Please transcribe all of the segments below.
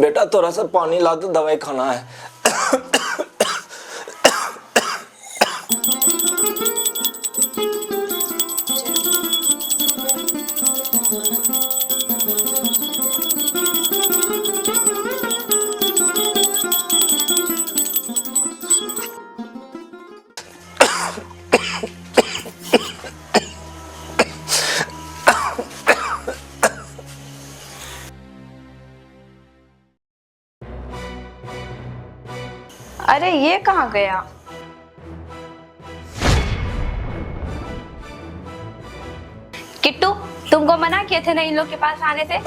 बेटा थोड़ा सा पानी ला दो, दवाई खाना है। अरे ये कहाँ गया? किट्टू, तुमको मना किए थे ना इन लोग के पास आने से?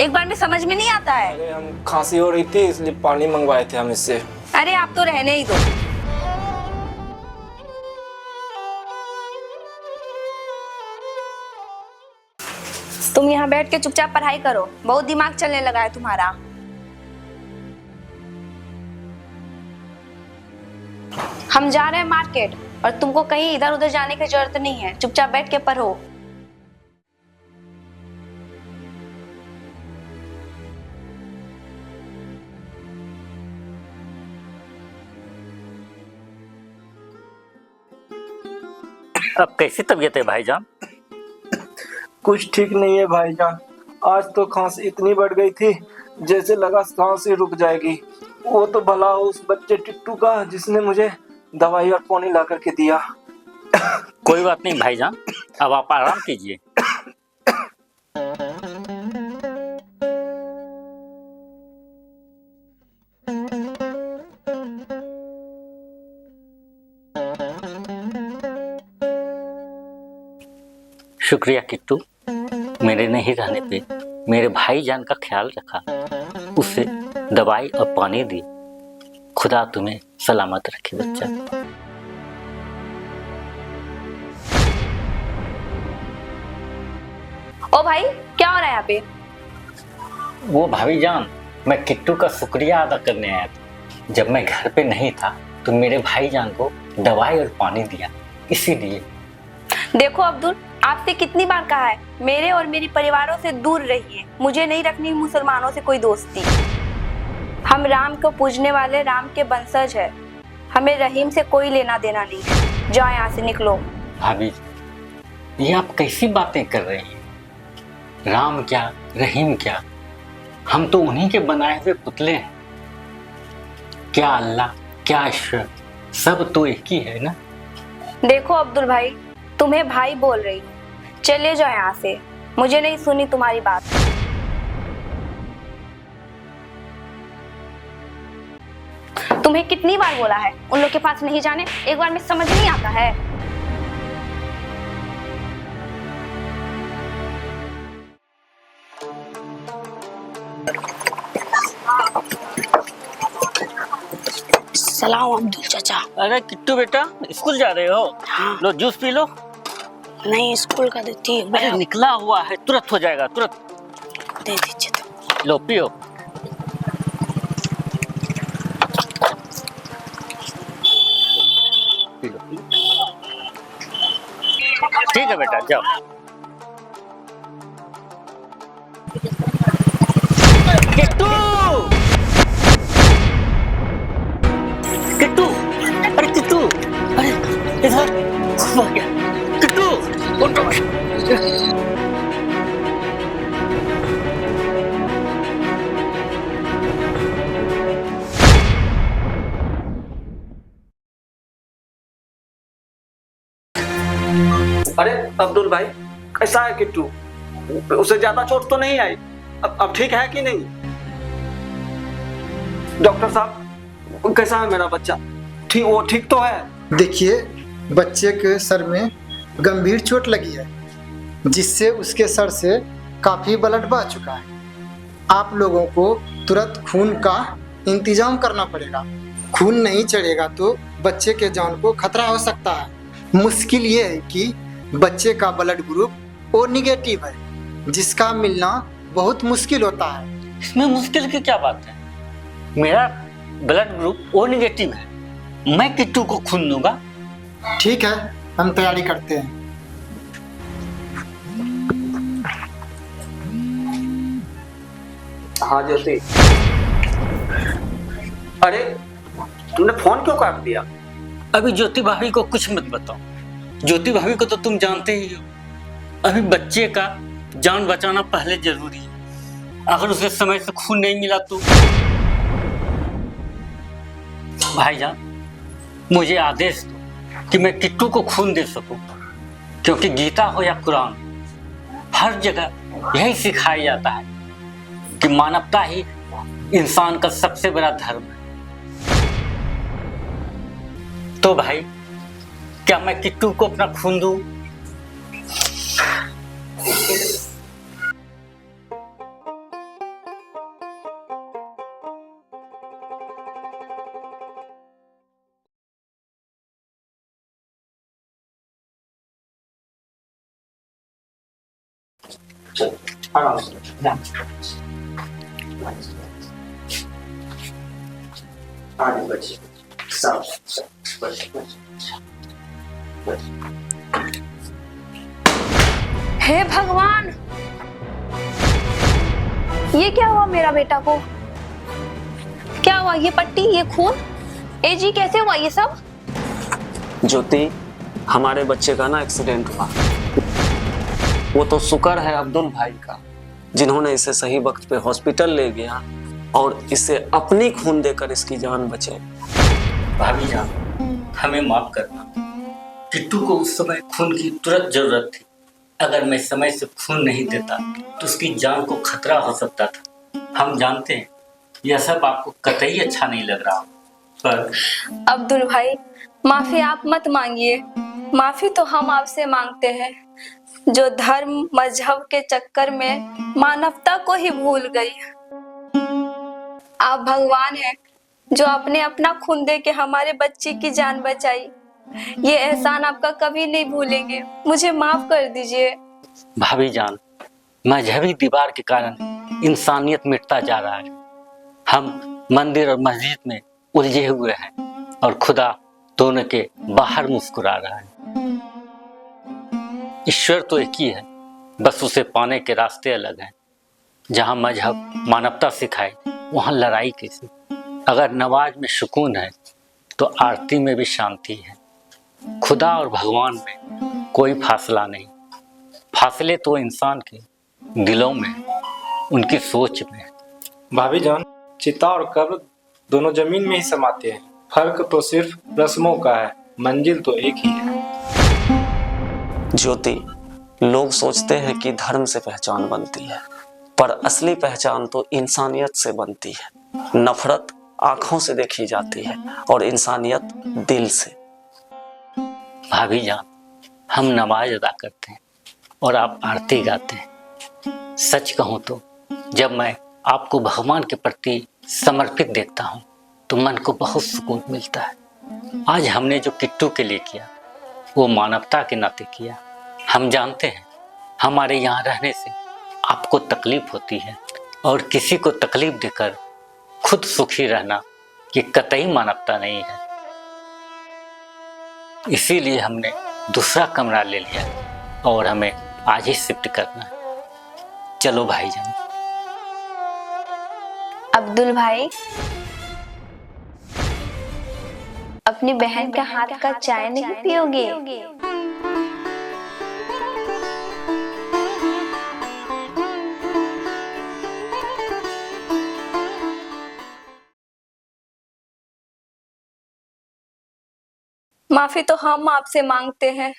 एक बार में समझ में नहीं आता है। अरे हम खांसी हो रही थी इसलिए पानी मंगवाए थे हम इससे। अरे आप तो रहने ही दो। तुम यहाँ बैठ के चुपचाप पढ़ाई करो, बहुत दिमाग चलने लगा है तुम्हारा। हम जा रहे हैं मार्केट और तुमको कहीं इधर उधर जाने की जरूरत नहीं है, चुपचाप बैठ के पढ़ो। अब कैसी तबीयत है भाईजान? कुछ ठीक नहीं है भाईजान। आज तो खांसी इतनी बढ़ गई थी जैसे लगा सांस ही रुक जाएगी। वो तो भला उस बच्चे टिट्टू का जिसने मुझे दवाई और पानी ला करके दिया। कोई बात नहीं भाईजान, अब आप आराम कीजिए। शुक्रिया किट्टू, मेरे नहीं रहने पे मेरे भाईजान का ख्याल रखा, उसे दवाई और पानी दी। खुदा तुम्हें सलामत रखे बच्चा। ओ भाई, क्या हो रहा है यहाँ पे? वो भाईजान, मैं किट्टू का शुक्रिया अदा करने आया था। जब मैं घर पे नहीं था तो मेरे भाईजान को दवाई और पानी दिया, इसीलिए। देखो अब्दुल, आपसे कितनी बार कहा है मेरे और मेरी परिवारों से दूर रहिए। मुझे नहीं रखनी मुसलमानों से कोई दोस्ती। हम राम को पूजने वाले राम के वंशज है, हमें रहीम से कोई लेना देना नहीं है। जाओ यहाँ से, निकलो। भाभी, ये आप कैसी बातें कर रही हैं? राम क्या रहीम क्या, हम तो उन्हीं के बनाए हुए पुतले हैं। क्या अल्लाह क्या ईश्वर, सब तो एक ही है ना। देखो अब्दुल भाई, तुम्हें भाई बोल रही हूँ, चले जाओ यहाँ से। मुझे नहीं सुनी तुम्हारी बात। तुम्हें कितनी बार बोला है उन लोग के पास नहीं जाने, एक बार में समझ नहीं आता है। सलाम अब्दुल चाचा। अरे किट्टू बेटा, स्कूल जा रहे हो? हाँ। लो जूस पी लो। नहीं, स्कूल का देती है। अरे निकला हुआ है, तुरंत हो जाएगा, तुरंत दे दीजिए तो। लो पियो। P low. ठीक है बेटा, जाओ। किट्टू, किट्टू, अरे किट्टू, अरे इधर आ गया। किट्टू, उठो। अरे अब्दुल भाई, कैसा है किट्टू? उसे ज्यादा चोट तो नहीं आई? अब ठीक है कि नहीं? डॉक्टर साहब, कैसा है मेरा बच्चा? वो ठीक तो है? देखिए, बच्चे के सर में गंभीर चोट लगी है, जिससे उसके सर से काफी ब्लड बह चुका है। आप लोगों को तुरंत खून का इंतजाम करना पड़ेगा। खून नहीं चढ़ेगा तो बच्चे के जान को खतरा हो सकता है। मुश्किल ये है कि बच्चे का ब्लड ग्रुप ओ निगेटिव है, जिसका मिलना बहुत मुश्किल होता है। इसमें मुश्किल की क्या बात है? मेरा ब्लड ग्रुप ओ निगेटिव है, मैं किट्टू को खून दूंगा। ठीक है, हम तैयारी करते हैं। हाँ ज्योति। अरे तुमने फोन क्यों काट दिया? अभी ज्योति भाभी को कुछ मत बताओ। ज्योति भाभी को तो तुम जानते ही हो, अभी बच्चे का जान बचाना पहले जरूरी है। अगर उसे समय से खून नहीं मिला तो भाईजान मुझे आदेश दो कि मैं किट्टू को खून दे सकूं, क्योंकि गीता हो या कुरान हर जगह यही सिखाया जाता है कि मानवता ही इंसान का सबसे बड़ा धर्म है। तो भाई क्या मैं किट्टू को अपना खून दूं? आराम से। आगे बढ़िए। हे भगवान, ये क्या हुआ मेरा बेटा को? क्या हुआ? ये पट्टी, ये खून, ए जी कैसे हुआ ये सब? ज्योति, हमारे बच्चे का ना एक्सीडेंट हुआ। वो तो शुक्र है अब्दुल भाई का, जिन्होंने इसे सही वक्त पे हॉस्पिटल ले गया और इसे अपनी खून देकर इसकी जान बचे। भाभी जान हमें माफ करना, किट्टू को उस समय खून की तुरंत जरूरत थी। अगर मैं समय से खून नहीं देता तो उसकी जान को खतरा हो सकता था। हम जानते हैं यह सब आपको कतई अच्छा नहीं लग रहा, पर अब्दुल भाई माफी आप मत मांगिए, माफी तो हम आपसे मांगते हैं जो धर्म मजहब के चक्कर में मानवता को ही भूल गई। आप भगवान हैं जो आपने अपना खून दे के हमारे बच्चे की जान बचाई। ये एहसान आपका कभी नहीं भूलेंगे, मुझे माफ कर दीजिए। भाभी जान मजहबी दीवार के कारण इंसानियत मिटता जा रहा है। हम मंदिर और मस्जिद में उलझे हुए हैं और खुदा दोनों के बाहर मुस्कुरा रहा है। ईश्वर तो एक ही है, बस उसे पाने के रास्ते अलग हैं। जहाँ मजहब मानवता सिखाए वहाँ लड़ाई कैसी? अगर नमाज में सुकून है तो आरती में भी शांति है। खुदा और भगवान में कोई फासला नहीं, फासले तो इंसान के दिलों में, उनकी सोच में। भाभी जान, चिता और कब्र दोनों जमीन में ही समाते हैं, फर्क तो सिर्फ रस्मों का है, मंजिल तो एक ही है। ज्योति, लोग सोचते हैं कि धर्म से पहचान बनती है, पर असली पहचान तो इंसानियत से बनती है। नफरत आंखों से देखी जाती है और इंसानियत दिल से। भाभी जान हम नमाज अदा करते हैं और आप आरती गाते हैं। सच कहूँ तो जब मैं आपको भगवान के प्रति समर्पित देखता हूँ तो मन को बहुत सुकून मिलता है। आज हमने जो किट्टू के लिए किया वो मानवता के नाते किया। हम जानते हैं हमारे यहाँ रहने से आपको तकलीफ होती है और किसी को तकलीफ देकर खुद सुखी रहना ये कतई मानवता नहीं है। इसीलिए हमने दूसरा कमरा ले लिया और हमें आज ही शिफ्ट करना है। चलो भाईजान। अब्दुल भाई, अपनी बहन का हाथ का चाय नहीं पियोगे? माफी तो हम आपसे मांगते हैं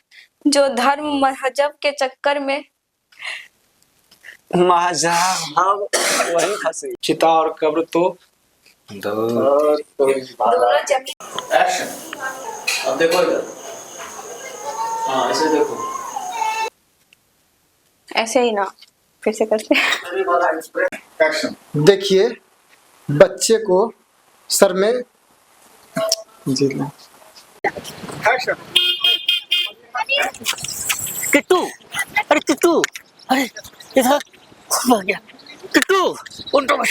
जो धर्म मजहब के चक्कर में मजहब हम वही फंसे। चिता और कब्र तो दोनों जमीन। एक्शन। अब देखो इधर। हाँ ऐसे देखो। ऐसे ही ना, फिर से करते हैं। एक्शन। देखिए बच्चे को सर में एक्शन। किट्टू, अरे किट्टू, अरे इधर खून आ गया। किट्टू उल्टा बैठ।